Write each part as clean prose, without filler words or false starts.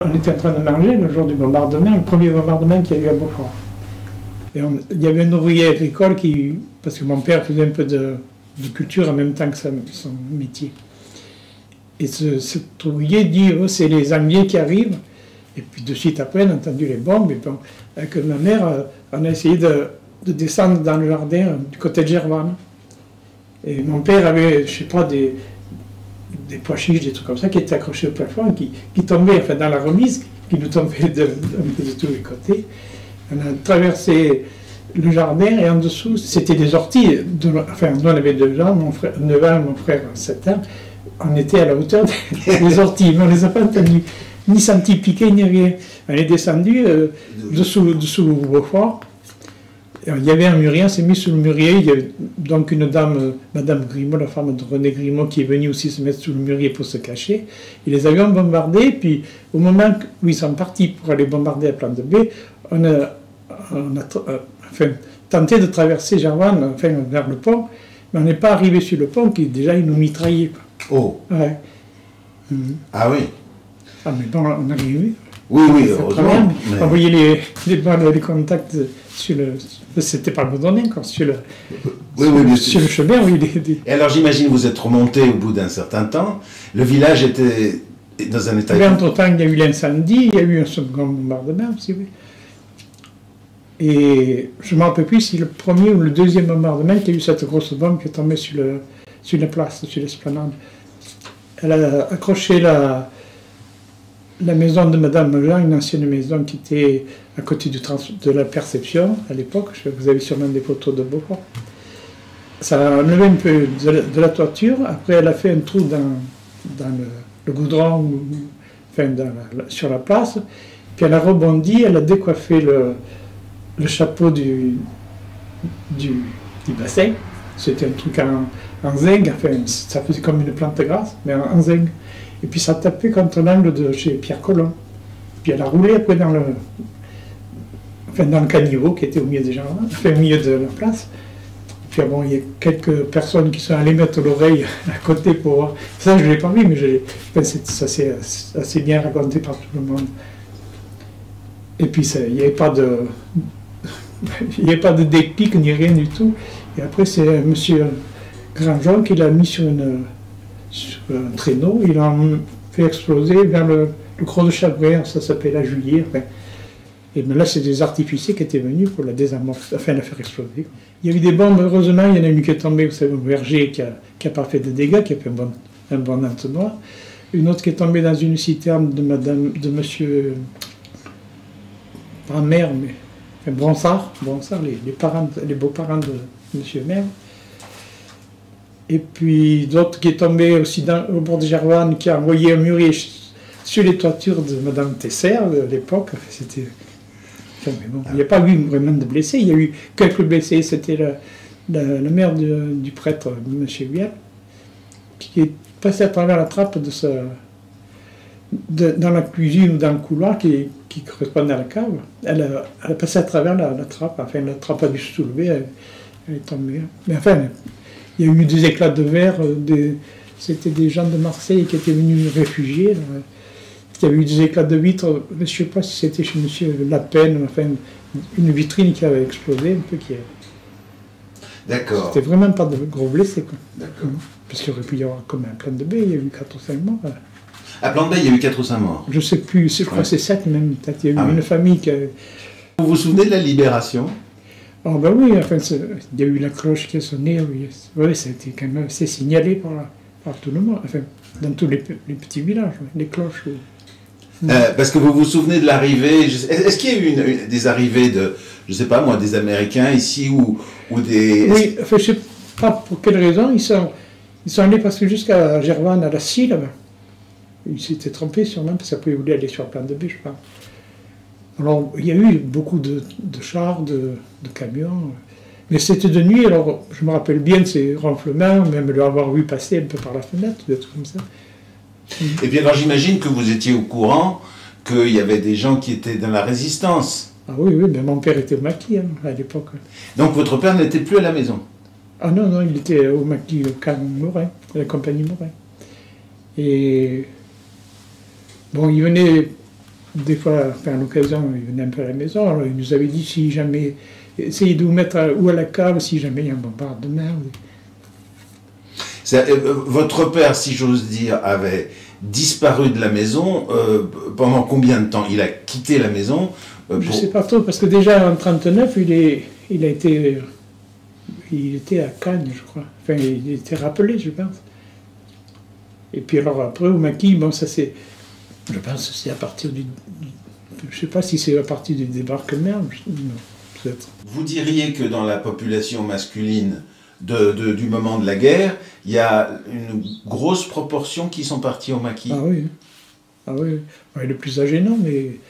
On était en train de manger le jour du bombardement, le premier bombardement qu'il y a eu à Beaufort. Et il y avait un ouvrier agricole qui, parce que mon père faisait un peu de culture en même temps que son métier. Et cet ouvrier dit, oh, c'est les Anglais qui arrivent. Et puis de suite après, on a entendu les bombes. Et bon, avec ma mère, on a essayé de descendre dans le jardin du côté de Gervanne. Et mon père avait, je sais pas, des pois chiches, des trucs comme ça, qui étaient accrochés au plafond, qui tombaient enfin, dans la remise, qui nous tombaient de tous les côtés. On a traversé le jardin et en dessous, c'était des orties. Enfin, nous, on avait 2 ans, mon frère, 9 ans, mon frère 7 ans. On était à la hauteur des orties, mais on ne les a pas entendus, ni sentis piquer, ni rien. On est descendu dessous Beaufort. Il y avait un mûrier, on s'est mis sous le mûrier. Il y avait donc une dame, Madame Grimaud, la femme de René Grimaud, qui est venue aussi se mettre sous le mûrier pour se cacher. Et les avions bombardés, puis au moment où ils sont partis pour aller bombarder la plante de baie, on a tenté de traverser Gervanne vers le pont, mais on n'est pas arrivé sur le pont, qui déjà ils nous mitraillaient. Oh. Ouais. Ah oui. Ah mais bon, on a arrivé. Oui, heureusement. Mais... On voyait les contacts sur le... C'était pas le Bourdonnais, encore, sur le chemin. Oui, Et alors j'imagine vous êtes remonté au bout d'un certain temps. Le village était dans un état... Mais entre-temps, il y a eu l'incendie, il y a eu un second bombardement aussi, oui. Et je ne me rappelle plus si le premier ou le deuxième bombardement, qu'il y a eu cette grosse bombe qui est tombée sur la place, sur l'esplanade. Elle a accroché la maison de Madame Melun, une ancienne maison qui était à côté de la Perception à l'époque. Vous avez sûrement des photos de Beaufort. Ça a enlevé un peu de la toiture. Après, elle a fait un trou dans le goudron, enfin sur la place. Puis elle a rebondi, elle a décoiffé le chapeau du bassin. C'était un truc en zinc, enfin, ça faisait comme une plante grasse, mais en zinc. Et puis ça tapait contre l'angle de chez Pierre Colomb. Puis elle a roulé après dans le caniveau qui était au milieu des jardins, enfin au milieu de la place. Puis bon, il y a quelques personnes qui sont allées mettre l'oreille à côté pour voir. Ça, je ne l'ai pas vu, mais ça s'est assez bien raconté par tout le monde. Et puis il n'y avait pas de... Il n'y avait pas de déclic ni rien du tout. Et après, c'est M. Grandjean qui l'a mis sur un traîneau. Il l'a fait exploser vers le Creux de Chabray, ça s'appelait la Juillet. Enfin. Et bien là, c'est des artificiers qui étaient venus pour la désamorcer, enfin la faire exploser. Il y a eu des bombes, heureusement, il y en a une qui est tombée, vous savez, au verger, qui n'a pas fait de dégâts, qui a fait un bon entonnoir. Une autre qui est tombée dans une citerne de M. Pas mère, mais... Bronsard, les beaux-parents de M. Maire. Et puis d'autres qui est tombé aussi au bord de Gervanne, qui a envoyé un mûrier sur les toitures de Mme Tesser de l'époque. C'était... Enfin, bon, il n'y a pas eu vraiment de blessés, il y a eu quelques blessés. C'était la mère du prêtre, M. Vielle, qui est passé à travers la trappe dans la cuisine ou dans le couloir qui correspondait à la cave. Elle a passé à travers la trappe, enfin la trappe a dû se soulever, elle est tombée. Mais enfin, il y a eu des éclats de verre, c'était des gens de Marseille qui étaient venus réfugiés. Il y avait eu des éclats de vitres, je ne sais pas si c'était chez M. Lapen, enfin une vitrine qui avait explosé un peu. D'accord. C'était vraiment pas de gros blessés. D'accord. Parce qu'il aurait pu y avoir comme un plan de baie, il y a eu 4 ou 5 morts. À Plan-de-Baie, il y a eu 4 ou 5 morts. Je ne sais plus, je crois que c'est 7 même. Peut-être il y a eu une famille qui a... Vous vous souvenez de la Libération? Oh ben oui, enfin, il y a eu la cloche qui a sonné, oui, ça a été quand même assez signalé par tout le monde, enfin, dans tous les petits villages, les cloches. Parce que vous vous souvenez de l'arrivée, est-ce qu'il y a eu des arrivées de, je ne sais pas moi, des Américains ici ou des... Oui, enfin, je ne sais pas pour quelle raison, ils sont allés parce que jusqu'à Gervanne, à la scie, là-bas. Ils s'étaient trompés sûrement parce qu'ils voulaient aller sur la plante de baie, je crois. Alors, il y a eu beaucoup de chars, de camions, mais c'était de nuit, alors je me rappelle bien de ces ronflements, même de l'avoir vu passer un peu par la fenêtre, des trucs comme ça. Et puis alors j'imagine que vous étiez au courant qu'il y avait des gens qui étaient dans la résistance. Ah oui, ben mon père était au maquis à l'époque. Donc votre père n'était plus à la maison? Ah non, il était au maquis, au camp Morin, à la compagnie Morin. Et bon, il venait des fois, enfin, à l'occasion, il venait un peu à la maison, alors il nous avait dit si jamais, essayez de vous mettre ou à la cave si jamais il y a un bombardement. Votre père, si j'ose dire, avait disparu de la maison pendant combien de temps? Il a quitté la maison Je ne sais pas trop, parce que déjà en 1939, il était à Cannes, je crois. Enfin, il était rappelé, je pense. Et puis alors après, au maquis, bon, ça c'est... Je pense que c'est à partir du... Je ne sais pas si c'est à partir du débarquement, non, peut-être. Vous diriez que dans la population masculine du moment de la guerre, il y a une grosse proportion qui sont partis au maquis. Ah oui. Ah oui. Ouais, le plus âgé, non, mais...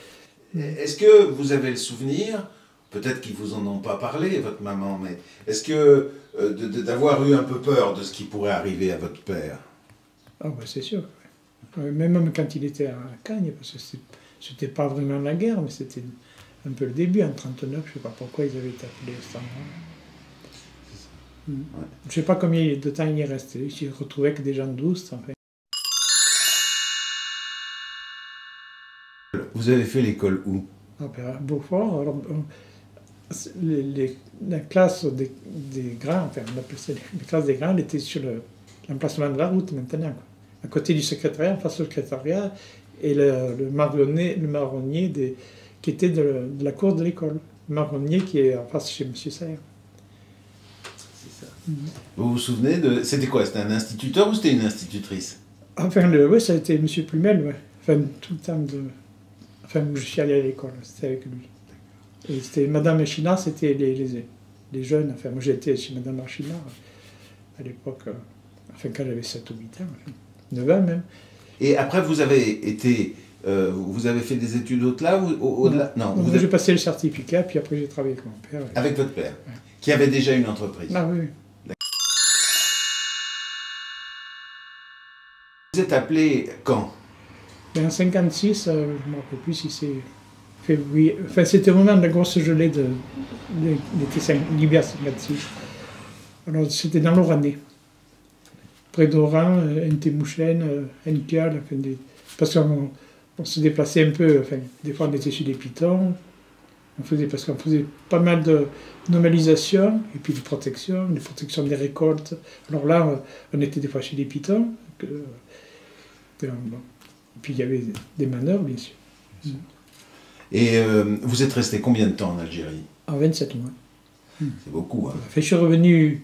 Est-ce que vous avez le souvenir, peut-être qu'ils vous en ont pas parlé, votre maman, mais est-ce que d'avoir eu un peu peur de ce qui pourrait arriver à votre père? Ah bah c'est sûr. Même quand il était à Cagnes, parce que c'était pas vraiment la guerre, mais c'était un peu le début, en 1939, je sais pas pourquoi ils avaient été appelés à cet endroit. Ouais. Je sais pas combien de temps il y est resté, il s'est retrouvé avec des gens douces, enfin. Vous avez fait l'école où? Ah ben, à Beaufort, alors, la classe des grands, enfin on appelait ça les classes des grands, elle était sur l'emplacement de la route maintenant, quoi. À côté du secrétariat, en face au secrétariat, et le marronnier qui était de la cour de l'école. Le marronnier qui est en face chez M. Serre. C'est ça. Vous vous souvenez de... C'était quoi? C'était un instituteur ou c'était une institutrice? Enfin, oui, ça a été M. Plumel, ouais. Enfin, tout le temps de... Enfin, je suis allé à l'école, c'était avec lui. Et c'était Madame Chinard, c'était les jeunes. Enfin, moi j'étais chez Madame Chinard à l'époque, enfin quand j'avais 7 ou 8 ans, enfin, 9 ans même. Et après, vous avez été... vous avez fait des études au-delà ou au-delà? Non. J'ai passé le certificat, puis après j'ai travaillé avec mon père. Ouais. Avec votre père, ouais. Qui avait déjà une entreprise. Ah oui. Vous êtes appelé quand? Ben, en 1956, je ne me rappelle plus si c'est février. Enfin, c'était au moment de la grosse gelée de l'hiver 1956. Alors, c'était dans l'Oranais. Près d'Oran, Ntemouchen, Nkial, enfin, parce qu'on se déplaçait un peu, enfin, des fois on était sur des pitons, parce qu'on faisait pas mal de normalisation, et puis de protection, des protections des récoltes. Alors là, on était des fois chez des pitons. Bon. Et puis il y avait des manœuvres, bien sûr. Et vous êtes resté combien de temps en Algérie? En 27 mois. C'est beaucoup, hein. Enfin, je suis revenu,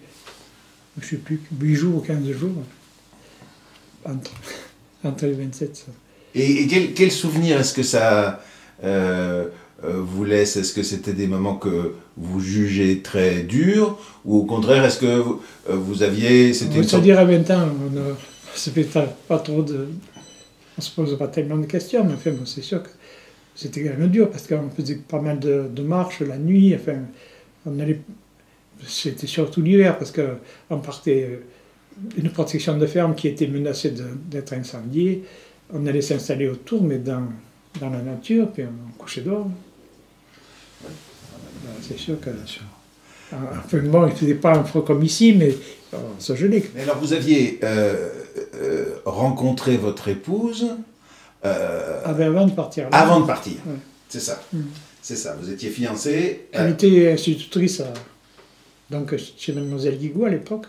je ne sais plus, 8 jours ou 15 jours, entre les 27. Ça. Et quel souvenir est-ce que ça vous laisse? Est-ce que c'était des moments que vous jugez très durs? Ou au contraire, est-ce que vous aviez... C'est-à-dire à 20 ans, on ne se fait pas trop de... On ne se pose pas tellement de questions, mais enfin, bon, c'est sûr que c'était quand même dur, parce qu'on faisait pas mal de marches la nuit, enfin, on allait... C'était surtout l'hiver, parce qu'on partait une protection de ferme qui était menacée d'être incendiée, on allait s'installer autour, mais dans la nature, puis on couchait dehors. C'est sûr que... Enfin, bon, il ne faisait pas un froid comme ici, mais on se gelait. Mais alors, vous aviez rencontré votre épouse avant de partir. Là. Avant de partir, ouais. C'est ça. C'est ça, vous étiez fiancé. Elle était institutrice donc, chez Mademoiselle Guigou à l'époque.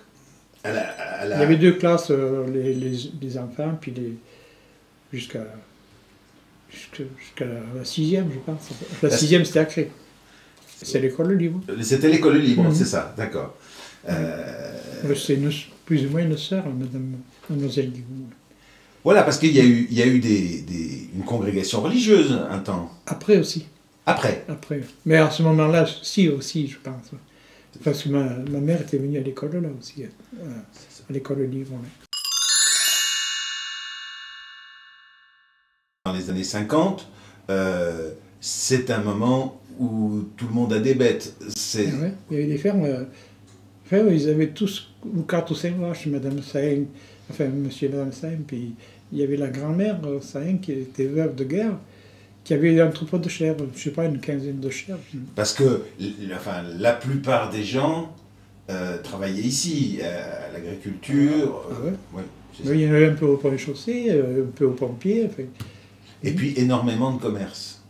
Il y avait 2 classes, les enfants, puis jusqu'à la 6e, je pense. La 6e, c'était à Cré. C'est l'école libre. C'était l'école libre, c'est ça, d'accord. C'est plus ou moins une sœur, Mademoiselle Guigou. Voilà, parce qu'il y a eu une congrégation religieuse un temps. Après aussi. Après. Mais à ce moment-là, si aussi, je pense. Parce que ma mère était venue à l'école là aussi, à l'école libre. Ouais. Dans les années 50, c'est un moment où tout le monde a des bêtes. Ouais, il y avait des fermes. Enfin, ils avaient tous 4 ou 5 vaches, Madame Saïn, enfin Monsieur et Madame Saïn, puis il y avait la grand-mère Saïn qui était veuve de guerre, qui avait un troupeau de chèvres, je ne sais pas, une quinzaine de chèvres. Parce que la plupart des gens travaillaient ici, à l'agriculture. Ah ouais. Oui, il y en avait un peu au rez-de-chaussée, un peu aux pompiers. Enfin, Et puis énormément de commerce.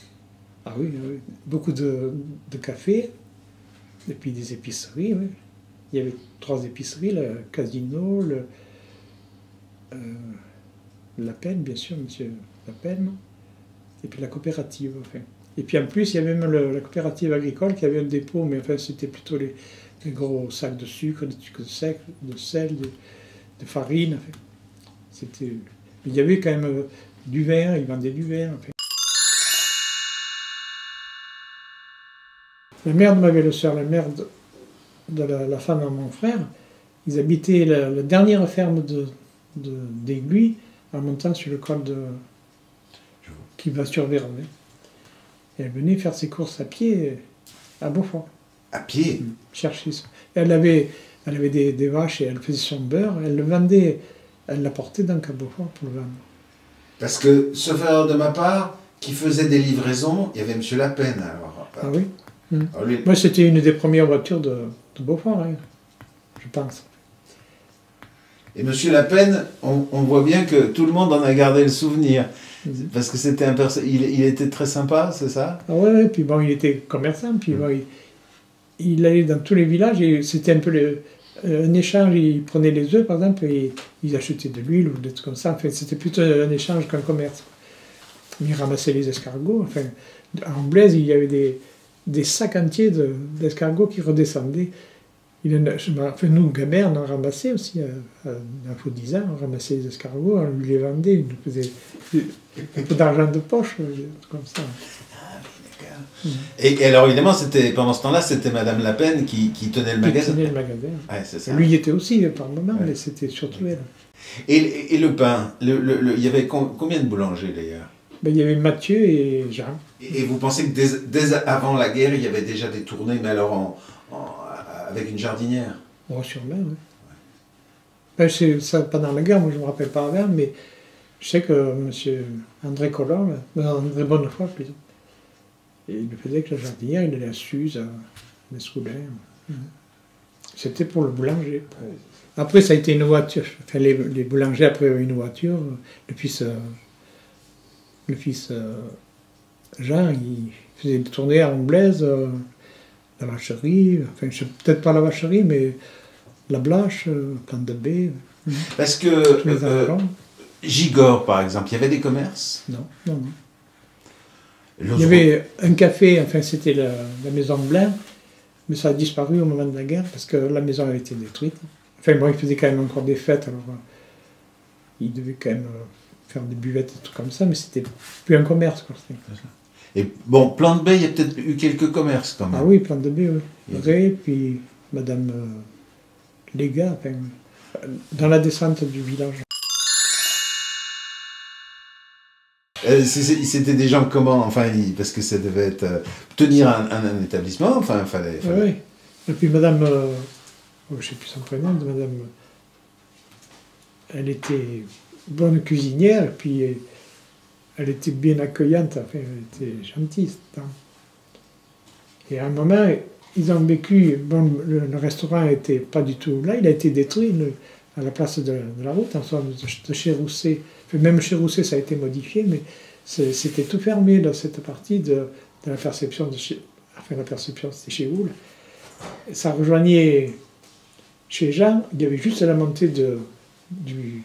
Ah oui, oui. Beaucoup de cafés, et puis des épiceries, oui. Il y avait 3 épiceries, le Casino, La Peine, bien sûr, monsieur La Peine, et puis la coopérative, enfin. Et puis en plus, il y avait même la coopérative agricole qui avait un dépôt, mais enfin, c'était plutôt les gros sacs de sucre, de sucre sec, de sel, de farine, enfin. C'était... Il y avait quand même du vin, ils vendaient du vin, enfin. La mère de ma belle-sœur, la mère de la femme de mon frère, ils habitaient la dernière ferme d'Aiguille, en montant sur le col qui va sur Vérone. Et elle venait faire ses courses à pied à Beaufort. À pied? Chercher ça. Elle avait des vaches et elle faisait son beurre, elle le vendait, elle l'apportait donc à Beaufort pour le vendre. Parce que, sauf erreur de ma part, qui faisait des livraisons, il y avait M. Lapen alors. Ah oui. Alors, lui... Moi, c'était une des premières voitures de Beaufort, hein, je pense. Et M. Lapen, on voit bien que tout le monde en a gardé le souvenir. Parce que c'était il était très sympa, c'est ça? Ah ouais, puis bon, il était commerçant, puis bon, il allait dans tous les villages, et c'était un peu un échange, il prenait les œufs, par exemple, et ils achetaient de l'huile ou des trucs comme ça. Enfin, c'était plutôt un échange qu'un commerce. Il ramassait les escargots. Enfin, en Blaise, il y avait des sacs entiers d'escargots qui redescendaient. Enfin, nous, gamins, on en ramassait aussi, à faut 10 ans, on ramassait les escargots, on lui les vendait, il nous faisait un peu d'argent de poche, comme ça. Ah oui, d'accord. Et alors, évidemment, pendant ce temps-là, c'était Madame Lapen qui tenait le magasin. Qui tenait le magasin. Ouais, c'est ça. Lui, il était aussi, par moment, mais c'était surtout elle. Et le pain, il y avait combien de boulangers, d'ailleurs? Ben, il y avait Mathieu et Jean. Et vous pensez que dès avant la guerre, il y avait déjà des tournées, mais alors avec une jardinière? Oh, sûrement, oui. Ben, ça, pendant la guerre, moi je ne me rappelle pas avant, mais je sais que M. André Collomb, André Bonnefoy plutôt, il le faisait avec la jardinière, il allait à Suse, à Mescoulin. C'était pour le boulanger. Après, ça a été une voiture. Enfin, les boulangers, après, avaient une voiture. Le fils Jean, il faisait des tournées à Blaise, la vacherie, enfin, peut-être pas la vacherie, mais la Blache, Plante de Baie. Parce que Gigord, par exemple, il y avait des commerces? Non, non, non. Il y avait un café, enfin c'était la maison Blain, mais ça a disparu au moment de la guerre parce que la maison avait été détruite. Enfin bon, il faisait quand même encore des fêtes, alors il devait quand même faire des buvettes et tout comme ça, mais c'était plus un commerce, quoi. Et bon, Plante de Baie, il y a peut-être eu quelques commerces quand même. Ah oui, Plante de Baie, oui. Ré, puis Madame Légat, enfin, dans la descente du village. C'était des gens comment, enfin, parce que ça devait être tenir un établissement, enfin, fallait... Oui, et puis Madame, je ne sais plus son prénom, Madame, elle était bonne cuisinière, et puis elle était bien accueillante, enfin, elle était gentille. Et à un moment, ils ont vécu, bon, le restaurant n'était pas du tout là, il a été détruit à la place de la route, en sorte de chez Rousset. Enfin, même chez Rousset, ça a été modifié, mais c'était tout fermé, là, cette partie de la perception de chez... Enfin, la perception, c'était chez Houle. Ça rejoignait chez Jean, il y avait juste la montée du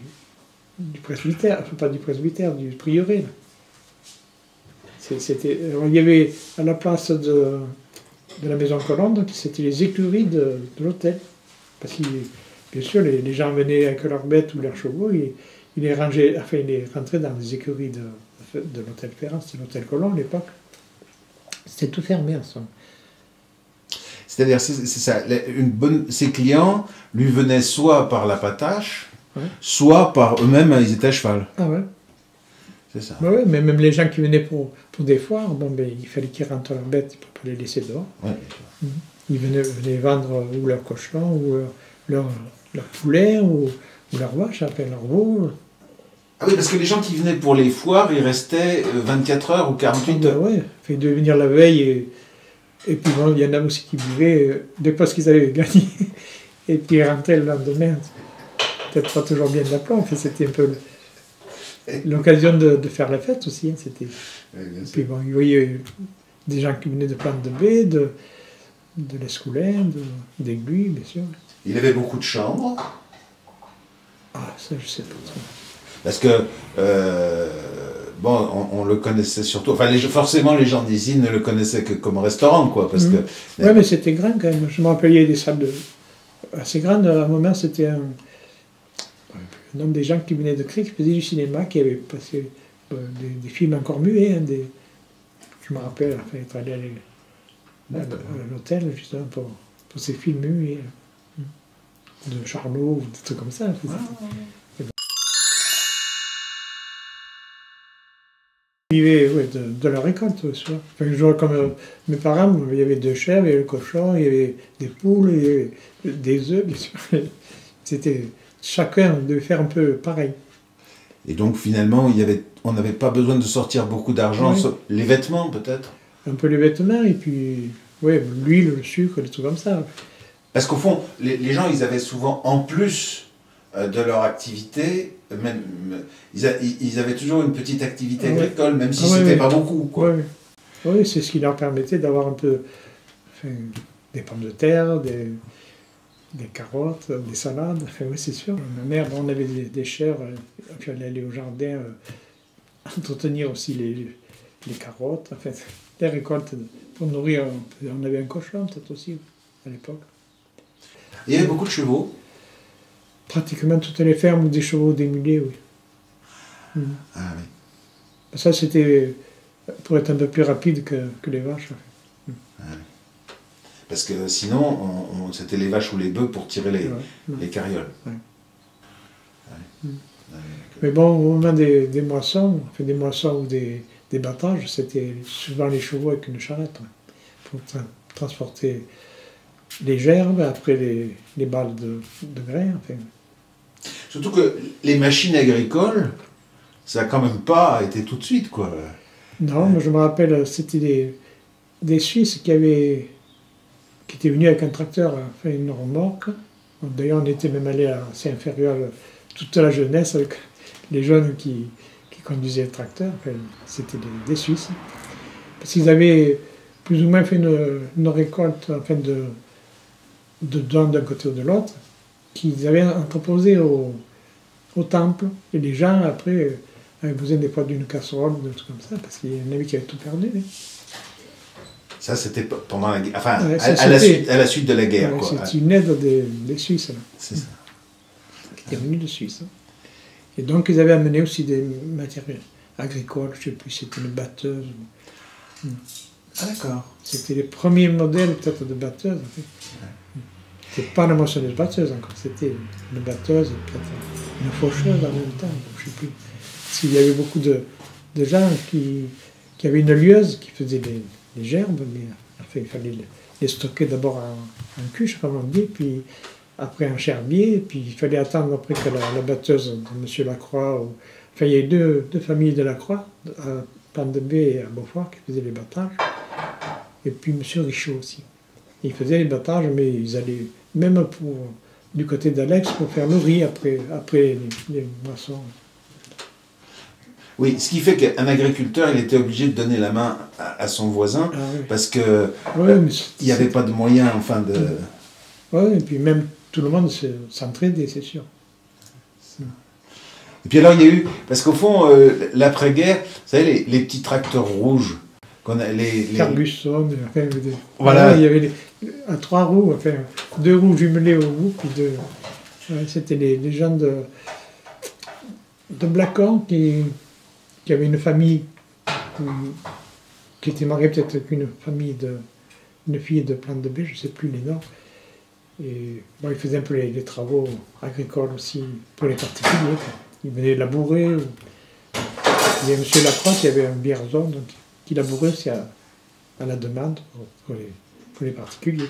presbytère, enfin pas du presbytère, du prieuré. Il y avait à la place de la maison Colombe, c'était les écuries de l'hôtel. Parce que, bien sûr, les gens venaient avec leurs bêtes ou leurs chevaux, ils les rangeaient, enfin, ils les rentraient dans les écuries de l'hôtel Ferrand, c'était l'hôtel Colomb à l'époque. C'était tout fermé ensemble. C'est-à-dire, c'est ça, ses clients lui venaient soit par la patache, ouais, soit par eux-mêmes, ils étaient à cheval. Ah ouais. C'est ça. Bah ouais, mais même les gens qui venaient pour des foires, bon, ben, il fallait qu'ils rentrent leurs bêtes, ils ne pouvaient pas les laisser dehors. Ouais. Ils venaient vendre ou leur cochon, ou leur poulet, ou leur vache, enfin leur veau. Ah oui, parce que les gens qui venaient pour les foires, ils restaient 24 heures ou 48 heures. Oui, fait de venir la veille, et puis bon, il y en a aussi qui buvaient des postes qu'ils avaient gagnés, et puis ils rentraient le lendemain. Peut-être pas toujours bien d'aplomb, c'était un peu l'occasion de faire la fête aussi. Hein, c'était. Oui, bien sûr. Puis bon, il voyait des gens qui venaient de Plante de Baie, de l'Escoulin, d'Aiguille, bien sûr. Il avait beaucoup de chambres. Ah, ça, je sais pas trop. Parce que, bon, on le connaissait surtout. Enfin, forcément, les gens d'ici ne le connaissaient que comme restaurant, quoi. Parce que. Oui, mais c'était grand quand même. Je me rappelle, il y avait des salles assez grandes. À un moment, c'était un homme des gens qui venaient de Cré, qui faisaient du cinéma, qui avaient passé des films encore muets. Hein, je me rappelle, enfin, être allé à l'hôtel, justement, pour ces films muets. De Charlot, ou des trucs comme ça. Ils vivaient de la récolte, soit. Enfin, je vois comme mes parents, il y avait 2 chèvres, il y avait le cochon, il y avait des poules, il y avait des œufs, bien sûr. C'était, chacun devait faire un peu pareil. Et donc finalement, on n'avait pas besoin de sortir beaucoup d'argent, Oui. Les vêtements peut-être. Un peu les vêtements, et puis, l'huile, le sucre, des trucs comme ça. Parce qu'au fond, les gens, ils avaient souvent, en plus de leur activité, même, ils avaient toujours une petite activité agricole, même si c'était pas beaucoup, quoi. Oui, c'est ce qui leur permettait d'avoir un peu des pommes de terre, des carottes, des salades. Enfin, oui, c'est sûr. Ma mère, on avait des chèvres, puis elle allait au jardin entretenir aussi les carottes, enfin, les récoltes pour nourrir. On avait un cochon, peut-être aussi, à l'époque. Il y avait beaucoup de chevaux. Pratiquement toutes les fermes, des chevaux, des mulets, oui. Ah oui. Ça, c'était pour être un peu plus rapide que les vaches. Ah, oui. Parce que sinon, c'était les vaches ou les bœufs pour tirer les carrioles. Ouais. Ouais. Mais bon, au moment des moissons, des moissons ou des battages, c'était souvent les chevaux avec une charrette pour transporter les gerbes, après les balles de grains. Enfin. Surtout que les machines agricoles, ça n'a quand même pas été tout de suite, quoi. Non, mais je me rappelle, c'était des Suisses qui étaient venus avec un tracteur, enfin une remorque. D'ailleurs, on était même allé à Saint-Inférieur toute la jeunesse avec les jeunes qui conduisaient le tracteur. Enfin, c'était des Suisses. Parce qu'ils avaient plus ou moins fait une récolte, enfin de dents d'un côté ou de l'autre, qu'ils avaient entreposé au temple. Et les gens, après, avaient besoin des fois d'une casserole ou des trucs comme ça, parce qu'il y en avait qui avaient tout perdu. Hein. Ça, c'était pendant la guerre, enfin, à la suite de la guerre. Ouais, c'est une aide des Suisses, là, c'est ça. qui était venue de Suisse. Hein. Et donc, ils avaient amené aussi des matériels agricoles, je ne sais plus si c'était une batteuse. Ah, d'accord. C'était les premiers modèles, peut-être, de batteuse. En fait. C'était pas la moissonneuse batteuse encore, c'était une batteuse, peut-être une faucheuse en même temps, je ne sais plus. Parce qu'il y avait beaucoup de gens qui avaient une lieuse qui faisait les gerbes, mais enfin, il fallait les stocker d'abord en cuche, comme on dit, puis après en gerbier, puis il fallait attendre après que la batteuse de M. Lacroix, enfin il y a deux familles de Lacroix, à Plante de Baie et à Beaufort, qui faisaient les battages, et puis M. Richaud aussi. Ils faisaient les battages, mais ils allaient même du côté d'Alex pour faire le riz après les moissons. Oui, ce qui fait qu'un agriculteur, il était obligé de donner la main à son voisin, parce que il n'y avait pas de moyens, enfin, de... Oui, et puis même tout le monde s'entraidait, c'est sûr. Et puis alors, il y a eu, parce qu'au fond, l'après-guerre, vous savez, les petits tracteurs rouges, Ferguson, enfin, voilà. Il y avait à 3 roues, enfin 2 roues jumelées au bout, puis c'était les gens de Blacon qui avaient une famille qui était mariée peut-être avec une fille de Plante de Baie, je ne sais plus les noms. Et bon, ils faisaient un peu les travaux agricoles aussi pour les particuliers. Ils venaient labourer. Il y avait M. Lacroix qui avait un bierzon, donc qui labourait aussi à la demande pour les particuliers.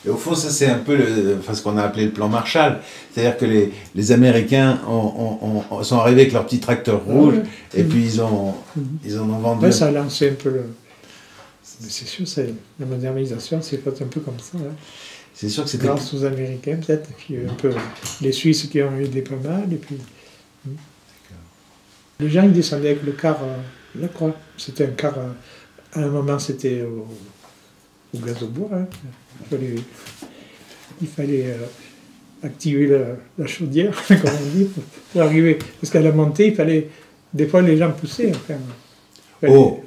Et au fond, ça c'est un peu ce qu'on a appelé le plan Marshall. C'est-à-dire que les Américains sont arrivés avec leurs petits tracteurs rouges, et puis ils en ont vendu. Ouais, ça a lancé un peu le... Mais c'est sûr, la modernisation s'est faite un peu comme ça. Hein. C'est sûr que c'était... Grâce aux Américains peut-être, puis un peu les Suisses qui ont aidé pas mal, et puis... Les gens ils descendaient avec le car La Croix. C'était un car, à un moment c'était au gaz au bois. Hein. Il fallait activer la chaudière, comme on dit, pour arriver. Parce qu'à la montée, il fallait. Des fois, les gens poussaient. Enfin,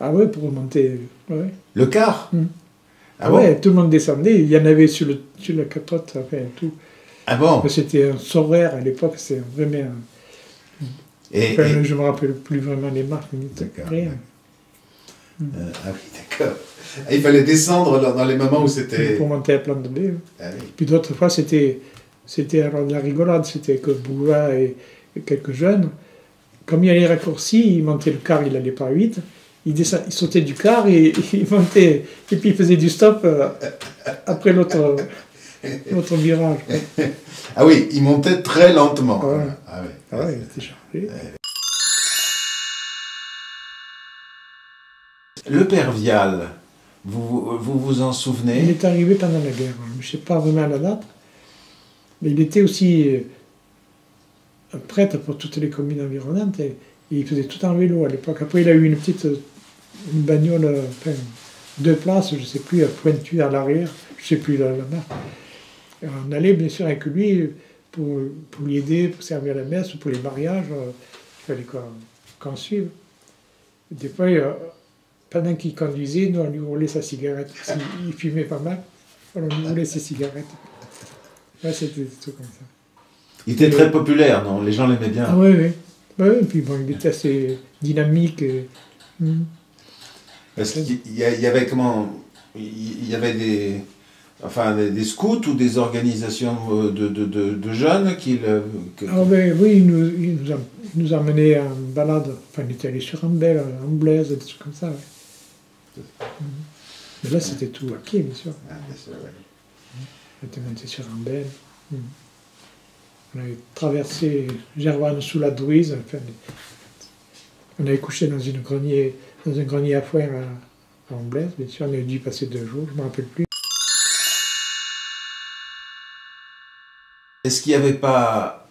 ah ouais, pour remonter. Ouais. Le car Ah ouais, tout le monde descendait. Il y en avait sur la capote, enfin, tout. Ah bon? C'était un Sorare à l'époque, c'est vraiment. Je ne me rappelle plus vraiment les marques, rien. Ah oui, d'accord. Il fallait descendre dans les moments où c'était... Pour monter à Plan de Baie. Ah oui. Puis d'autres fois, c'était alors de la rigolade, c'était que Bourgeois et quelques jeunes. Comme il y a les raccourcis, ils montaient le car, il n'allait pas vite. Il sautait du car et il montait. Et puis il faisait du stop après l'autre virage. Ah oui, il montait très lentement. Ouais. Ah oui, ah ouais, c'était chargé. Le père Vial, vous en souvenez? Il est arrivé pendant la guerre. Je ne sais pas vraiment la date. Mais il était aussi un prêtre pour toutes les communes environnantes. Et il faisait tout en vélo à l'époque. Après, il a eu une bagnole, enfin, 2 places, je ne sais plus, à pointu à l'arrière. Je ne sais plus la marque. On allait bien sûr avec lui pour lui aider, pour servir à la messe ou pour les mariages. Il fallait qu'on suive. Des fois, pendant qu'il conduisait, nous, on lui roulait sa cigarette. Il fumait pas mal, on lui roulait ses cigarettes. Ouais, c'était tout comme ça. Il était très populaire, non? Les gens l'aimaient bien. Ah oui, oui. Ouais, et puis bon, il était assez dynamique. Parce qu'il y avait comment? Il y avait des scouts ou des organisations de jeunes qui Ah ben oui, il nous a menés en balade. Enfin, il était allé sur Ambel, en Blaise, des trucs comme ça. Ouais. Mais là, c'était tout à pied, bien sûr. Ah, bien sûr, ouais. On était monté sur Ambel. On avait traversé Gervanne sous la Douise. Enfin, on avait couché dans un grenier à foin à Amblaise. Bien sûr, on avait dû passer 2 jours, je ne me rappelle plus. Est-ce qu'il n'y avait pas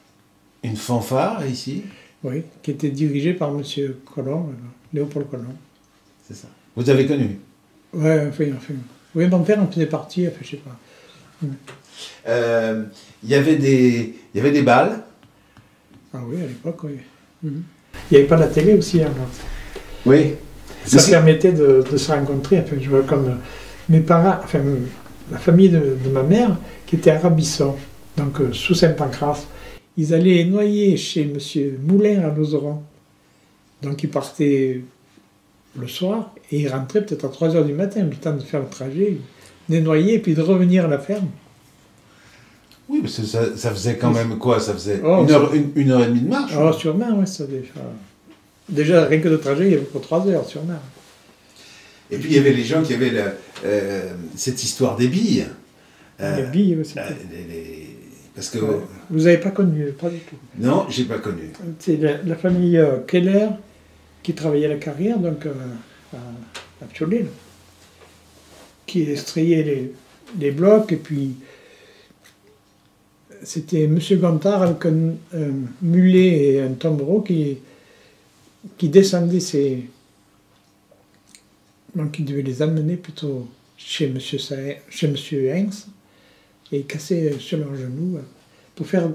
une fanfare ici? Oui, qui était dirigée par M. Colomb, Léopold Colomb. C'est ça. Vous avez connu? Oui, enfin. Oui, mon père en faisait partie, enfin, je sais pas. Il y avait des balles. Ah oui, à l'époque, oui. Il n'y avait pas la télé aussi, alors. Oui. Ça permettait de se rencontrer. Enfin, je vois comme mes parents, enfin, la famille de ma mère, qui était à Rabisson, donc sous Saint-Pancras, ils allaient noyer chez M. Moulin à Lauzeron. Donc ils partaient le soir et ils rentraient peut-être à 3 h du matin, le temps de faire le trajet, de noyer et puis de revenir à la ferme. Oui, parce que ça faisait quand même quoi? Ça faisait 1h30 de marche? Ah, sûrement, oui, ça déjà, rien que de trajet, il y avait pour 3 heures, sûrement. Et puis il y avait les gens qui avaient cette histoire des billes. Les billes, c'était... Parce que... Vous n'avez pas connu, pas du tout. Non, j'ai pas connu. C'est la famille Keller qui travaillait à la carrière, donc à Piolet, qui extrayait les blocs, et puis c'était M. Gontard avec un mulet et un tombereau qui descendait ces... Donc il devait les amener plutôt chez M. Hens, et ils cassaient sur leurs genoux pour faire...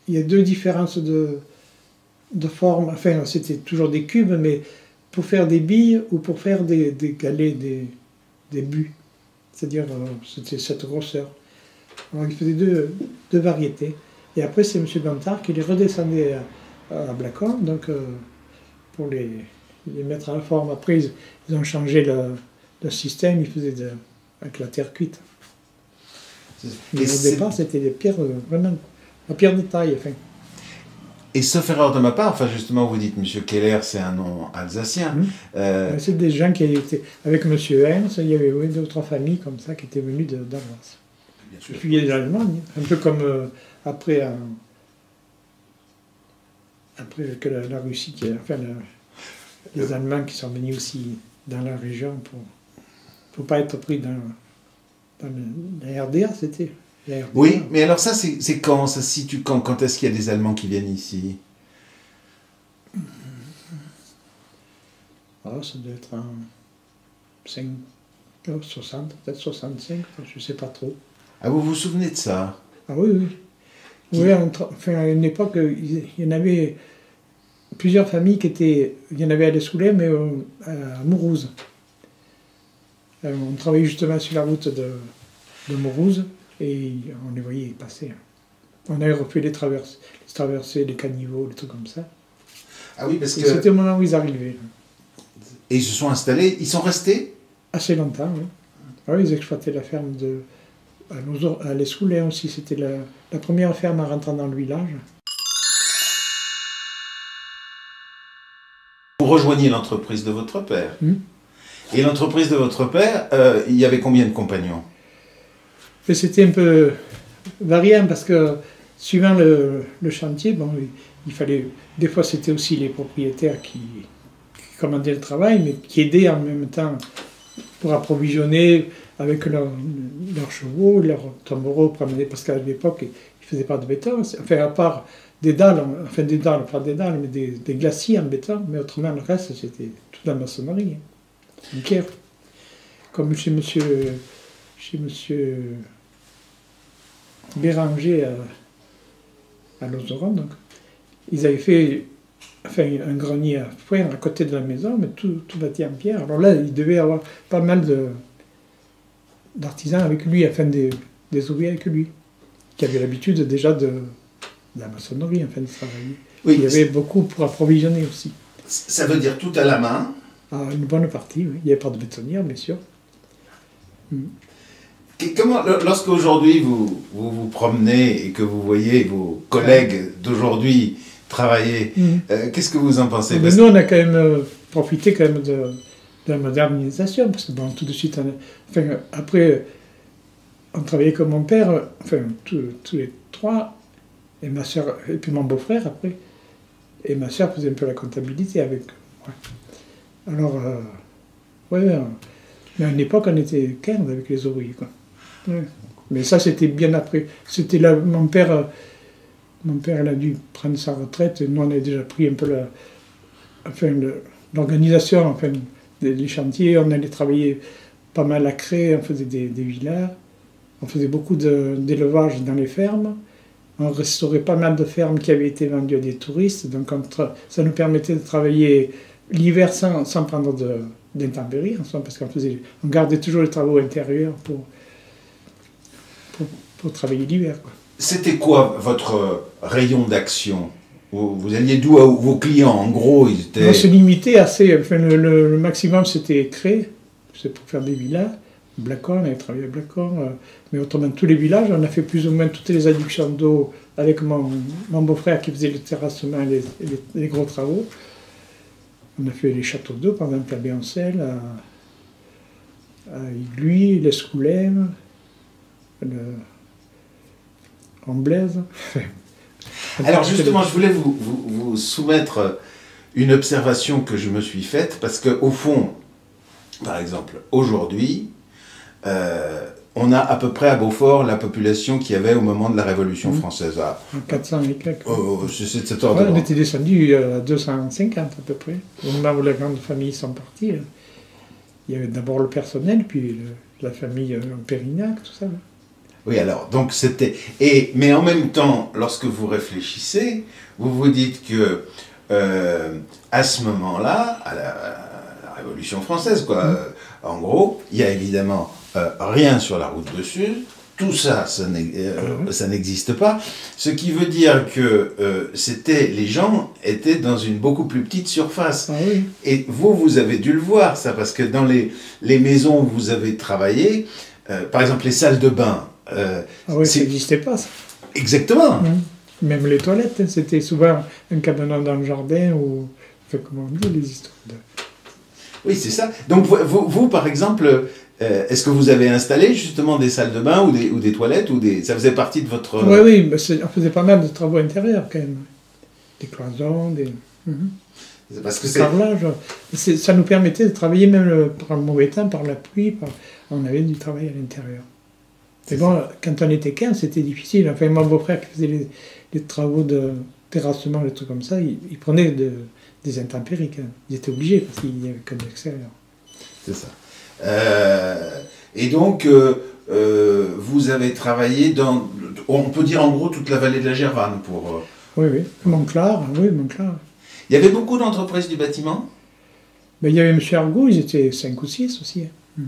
Il y a 2 différences de forme, enfin c'était toujours des cubes, mais pour faire des billes ou pour faire des galets, des buts. C'est-à-dire, c'était cette grosseur. Alors il faisait deux variétés. Et après c'est M. Gontard qui les redescendait à Blacon, donc pour les mettre à la forme. Après ils ont changé le système, ils faisaient avec la terre cuite. Mais au départ c'était des pierres, vraiment, la pierre de taille. Enfin. Et sauf erreur de ma part, enfin justement vous dites M. Keller, c'est un nom alsacien. C'est des gens qui étaient, avec M. Hens, il y avait 2 ou 3 familles comme ça qui étaient venues d'Alsace. Et puis il y a des Allemands, un peu comme après que la Russie, enfin les Allemands qui sont venus aussi dans la région pour pas être pris dans la RDA, c'était. Oui, mais alors ça, c'est quand? Ça se situe quand est-ce qu'il y a des Allemands qui viennent ici? Ah, ça doit être en 5, 60, peut-être 65, je ne sais pas trop. Ah, vous vous souvenez de ça? Ah oui, oui. Oui, enfin, à une époque, il y en avait plusieurs familles qui étaient... Il y en avait à Les Soulets, mais à Mourouze. On travaillait justement sur la route de Mourouze et on les voyait passer. On avait refait les traversées, les caniveaux, des trucs comme ça. Ah oui, parce que... C'était au moment où ils arrivaient. Et ils se sont installés, ils sont restés? Assez longtemps, oui. Ah oui, ils exploitaient la ferme à Les Soulets aussi. C'était la première ferme en rentrant dans le village. Vous rejoignez l'entreprise de votre père. Hum. Et l'entreprise de votre père, il y avait combien de compagnons? Et c'était un peu variant parce que suivant le chantier, bon, il fallait... Des fois, c'était aussi les propriétaires qui commandaient le travail, mais qui aidaient en même temps pour approvisionner avec leurs chevaux, leurs tombereaux, parce qu'à l'époque, ils ne faisaient pas de béton, enfin à part des dalles, enfin des dalles, pas des dalles, mais des glacis en béton, mais autrement le reste c'était toute la maçonnerie, une pierre. Comme chez monsieur Béranger à Lauzeron, donc ils avaient fait un grenier à foin à côté de la maison, mais tout bâti en pierre. Alors là, il devait avoir pas mal d'artisans avec lui, enfin des ouvriers avec lui, qui avaient l'habitude déjà de la maçonnerie, enfin de travailler. Oui, il y avait beaucoup pour approvisionner aussi. Ça veut dire tout à la main? Ah, une bonne partie, oui. Il n'y avait pas de bétonnière, bien sûr. Comment, lorsque aujourd'hui vous promenez et que vous voyez vos collègues d'aujourd'hui travailler, qu'est-ce que vous en pensez? Mais nous, on a quand même profité quand même de la modernisation, parce que bon, tout de suite, après, on travaillait comme mon père, enfin, tous les trois, et ma soeur, et puis mon beau-frère après, et ma soeur faisait un peu la comptabilité avec moi. Alors, ouais, mais à une époque, on était 15 avec les ouvriers, quoi. Ouais. Mais ça, c'était bien après. C'était là, mon père, il a dû prendre sa retraite, et nous, on avait déjà pris un peu l'organisation, enfin, des chantiers. On allait travailler pas mal à Cré, on faisait des villas, on faisait beaucoup d'élevage dans les fermes. On restaurait pas mal de fermes qui avaient été vendues à des touristes, donc ça nous permettait de travailler l'hiver sans prendre d'intempéries, parce qu'on gardait toujours les travaux intérieurs pour travailler l'hiver. C'était quoi votre rayon d'action? Vous alliez d'où à vos clients? En gros, ils étaient... On se limitait assez, enfin, le maximum c'était Cré, c'est pour faire des villas. Blacon, on avait travaillé à Blacon, mais autrement tous les villages, on a fait plus ou moins toutes les adductions d'eau avec mon beau-frère qui faisait le terrassement et les gros travaux. On a fait les châteaux d'eau, par exemple à Béancel, à Igluy, l'Escoulève, en Blaise. Alors justement, je voulais vous soumettre une observation que je me suis faite, parce qu'au fond, par exemple, aujourd'hui, on a à peu près à Beaufort la population qu'il y avait au moment de la Révolution française. 400 et quelques. C'est de cet ordre. On était descendu à 250 à peu près. Au moment où les grandes familles sont parties, il y avait d'abord le personnel, puis la famille Pérignac, tout ça. Oui, alors, donc c'était... Mais en même temps, lorsque vous réfléchissez, vous vous dites que à ce moment-là, à la Révolution française, quoi, en gros, il y a évidemment rien sur la route de Suse, tout ça, ça n'existe pas, ce qui veut dire que les gens étaient dans une beaucoup plus petite surface. Ah, oui. Et vous avez dû le voir, ça, parce que dans les maisons où vous avez travaillé, par exemple les salles de bain, ah oui, ça n'existait pas, ça. Exactement. Même les toilettes, c'était souvent un cabanon dans le jardin, ou, enfin, comment on dit, les histoires de... Oui, c'est ça. Donc vous par exemple, est-ce que vous avez installé justement des salles de bain ou des toilettes, ça faisait partie de votre... Oui, on faisait pas mal de travaux intérieurs quand même. Des cloisons, des... Parce que carrelage. Ça nous permettait de travailler même par le mauvais temps, par la pluie, on avait du travail à l'intérieur. Mais bon, quand on était 15, c'était difficile. Enfin, mon beau-frère qui faisait les travaux de terrassement, les trucs comme ça, il prenait des intempéries. Quand même. Ils étaient obligés parce qu'il n'y avait que de l'extérieur. C'est ça. Et donc, vous avez travaillé dans, on peut dire en gros, toute la vallée de la Gervanne pour... Oui, oui. Montclar, oui, Montclar. Il y avait beaucoup d'entreprises du bâtiment? Mais il y avait M. Argaud, ils étaient 5 ou 6 aussi. Hein.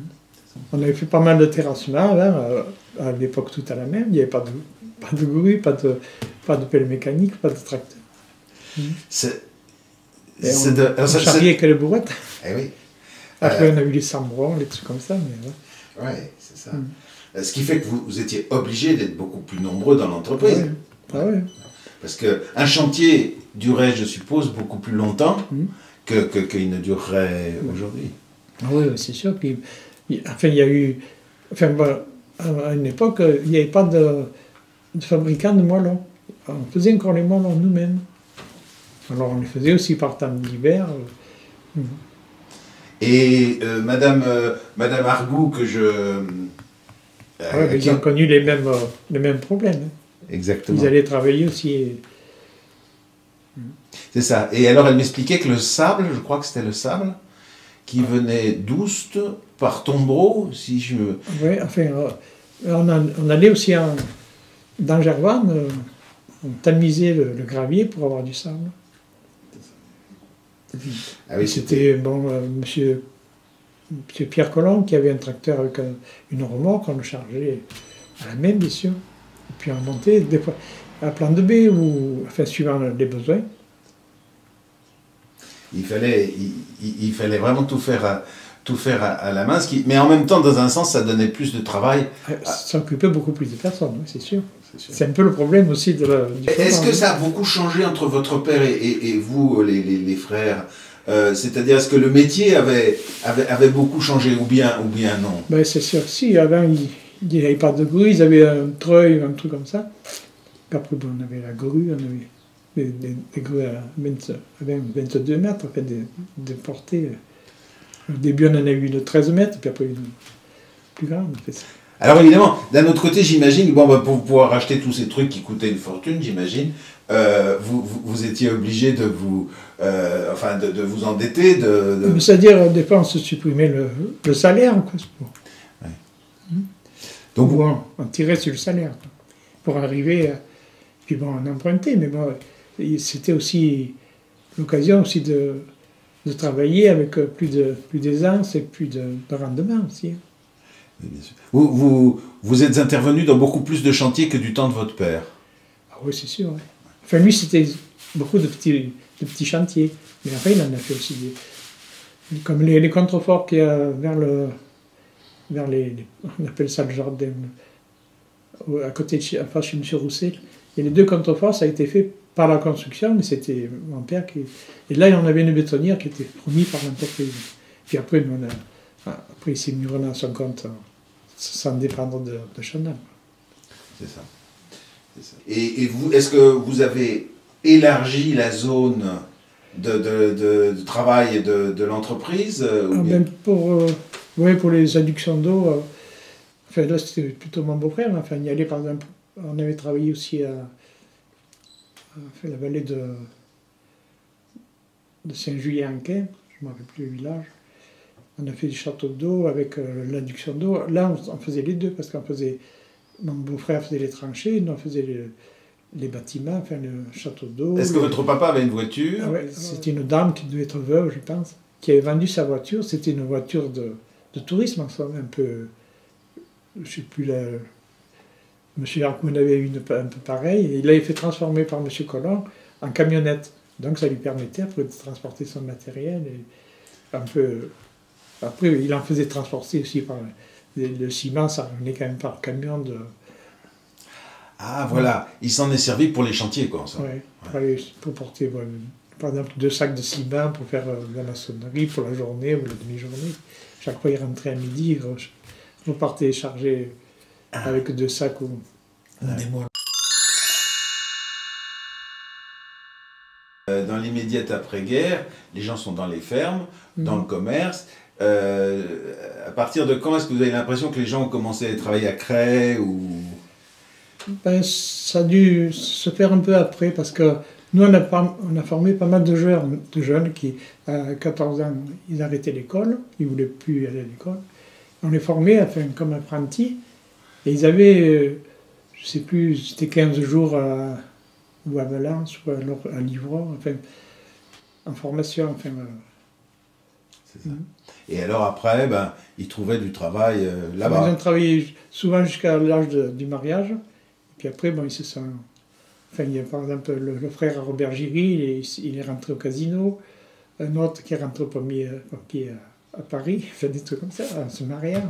On avait fait pas mal de terrassement, là, à l'époque tout à la même. Il n'y avait pas de grue, pas de pelle mécanique, pas de tracteur. On charriait que les brouettes. Eh oui. Après, on a eu les sambrons, les trucs comme ça. Mais ouais, c'est ça. Ce qui fait que vous étiez obligé d'être beaucoup plus nombreux dans l'entreprise. Ah ouais. Parce qu'un chantier durait, je suppose, beaucoup plus longtemps qu'il ne durerait aujourd'hui. Ah oui, c'est sûr. Puis, enfin, il y a eu... Enfin, bon, à une époque, il n'y avait pas de fabricant de moellons. On faisait encore les moellons nous-mêmes. Alors, on les faisait aussi par temps d'hiver. Et Madame Argout, que je... ils ont connu les mêmes problèmes. Hein. Exactement. Ils allaient travailler aussi. C'est ça. Et alors, elle m'expliquait que le sable, je crois que c'était le sable, qui venait d'Oust par Tombreau, si je me... Oui, enfin, on allait aussi dans Gervanne, on tamisait le gravier pour avoir du sable. Ah oui, c'était monsieur Pierre Colomb qui avait un tracteur avec une remorque, on le chargeait à la main, bien sûr. Et puis on montait des fois à plan de baie, ou enfin suivant les besoins. Il fallait vraiment tout faire à la main, mais en même temps, dans un sens, ça donnait plus de travail. Ça occupait beaucoup plus de personnes, oui, c'est sûr. C'est un peu le problème aussi du Est-ce que ça a beaucoup changé entre votre père et vous, les frères? C'est-à-dire, est-ce que le métier avait beaucoup changé, ou bien non? Ben, c'est sûr que si. Avant, il n'y avait pas de grue, ils avaient un treuil, un truc comme ça. Après, on avait la grue, on avait des grues à 22 mètres, en fait, des portées. Au début, on en a eu de 13 mètres, puis après, une plus grande. En fait. Alors évidemment, d'un autre côté, j'imagine, pour pouvoir acheter tous ces trucs qui coûtaient une fortune, j'imagine, vous étiez obligé de vous endetter. C'est-à-dire, des fois, on se supprimait le salaire, quoi. Ouais. Donc, on tirait sur le salaire, quoi, pour arriver. Puis bon, on empruntait, mais bon, c'était aussi l'occasion aussi de travailler avec plus d'aisance et plus de rendement aussi. Oui, bien sûr. Vous êtes intervenu dans beaucoup plus de chantiers que du temps de votre père. Ah oui, c'est sûr. Ouais. Enfin, lui, c'était beaucoup de petits chantiers. Mais après, il en a fait aussi comme les contreforts qu'il y a vers on appelle ça le jardin, à côté en face chez M. Roussel. Et les 2 contreforts, ça a été fait par la construction, mais c'était mon père qui... Et là, il y en avait une bétonnière qui était promise par l'entreprise. Puis après, il s'est mis vraiment à son compte, sans dépendre de Chanel. C'est ça. Et vous, est-ce que vous avez élargi la zone de travail de l'entreprise pour les adductions d'eau, enfin, là, c'était plutôt mon beau-frère. Enfin, il y allait, par exemple, on avait travaillé aussi à la vallée de Saint-Julien-en-Quai, je ne me rappelle plus le village. On a fait des châteaux d'eau avec l'adduction d'eau. Là, on faisait les deux, parce mon beau-frère faisait les tranchées, nous on faisait les bâtiments, enfin le château d'eau. Est-ce que votre papa avait une voiture? Ah ouais, c'était une dame qui devait être veuve, je pense, qui avait vendu sa voiture. C'était une voiture de tourisme, en somme, un peu... Je ne sais plus, M. Harkoun avait une un peu pareille, et il l'avait fait transformer par M. Colomb en camionnette. Donc ça lui permettait après de transporter son matériel. Et un peu... Après, il en faisait transporter aussi par le ciment, ça revenait quand même par camion de... Ah voilà, il s'en est servi pour les chantiers, quoi, ça. Ouais. Pour porter, par exemple, 2 sacs de ciment pour faire de la maçonnerie pour la journée ou la demi-journée. Chaque fois, il rentrait à midi, il repartait chargé avec 2 sacs ou des mois. Dans l'immédiate après-guerre, les gens sont dans les fermes, dans le commerce. À partir de quand est-ce que vous avez l'impression que les gens ont commencé à travailler à Cray ou... Ça a dû se faire un peu après, parce que Nous, on a formé pas mal de jeunes qui, à 14 ans, ils arrêtaient l'école, ils ne voulaient plus aller à l'école. On les formait enfin, comme apprentis, et ils avaient, je ne sais plus, c'était 15 jours ou à Valence, ou à Livron, enfin, en formation. Enfin, c'est ça. Et alors après, ben, ils trouvaient du travail là-bas. Ils ont travaillé souvent jusqu'à l'âge du mariage, et puis après, bon, ils se sont... Enfin, il y a par exemple le frère Robert Giry, il est rentré au casino, un autre qui est rentré au pompier à Paris, enfin des trucs comme ça, en se mariant.